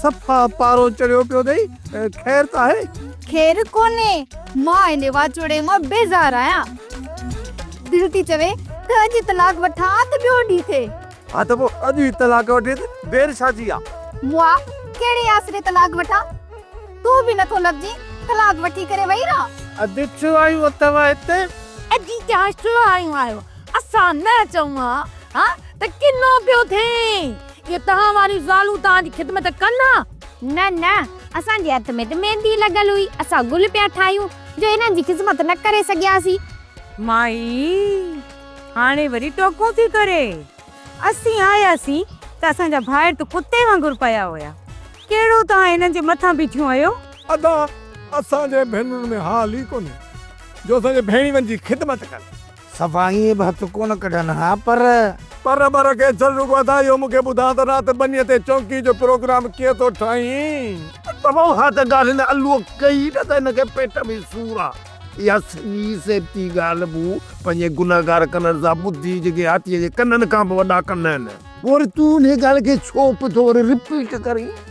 सफ़ा पारो चढ़ियो पियो अथई। ख़ैर त आहे? खेर कोने, मां इन वाचोड़े मां बेज़ार आहियां। दिल थी चवे त अॼु तलाक वठां त ॿियो ॾींहुं थिए। हा त पोइ अॼु ई तलाक वठे त देरि छाजी आहे? मुआ कहिड़े आसरे तलाक वठां? तूं बि नथो लॻजी तलाक वठी करे वई रहा। अॼु छो आयूं अथव हिते? अजी छो आयो असां न चऊं हा त किनो पियो थिए। ये तहां वारी ज़ालूं तहां जी खिदमत कन्ना? न न, असांजे हथ में त मेहंदी लॻल हुई, असां गुल पिया ठाहियूं जो हिननि जी खिदमत न करे सघियासीं। माई हाणे वरी टोकूं थी करे। असीं आयासीं त असांजा भाइर त कुत्ते वांगुरु पिया हुया। कहिड़ो तहां हिननि जे मथां बीठियूं आहियो? अदा असांजे भेनरुनि में हाल ई कोन्हे जो असांजे भेणीअनि जी खिदमत कनि। सफ़ाई बि हथ कोन कढनि हा पर के चल रुको अदा इहो मूंखे ॿुधा त राति बनीअ ते चौकी जो प्रोग्राम कीअं थो ठाहीं? तमामु हा त ॻाल्हि हिन अलूअ कई न त हिनखे पेट में सूर आहे। इहा सॼी सेफ्टी ॻाल्हि बि पंहिंजे गुनाहगार कन सां ॿुधी जेके हाथीअ जे कननि खां बि वॾा कन आहिनि। वरी तूं हिन ॻाल्हि खे छो पियो थो वरी रिपीट करीं?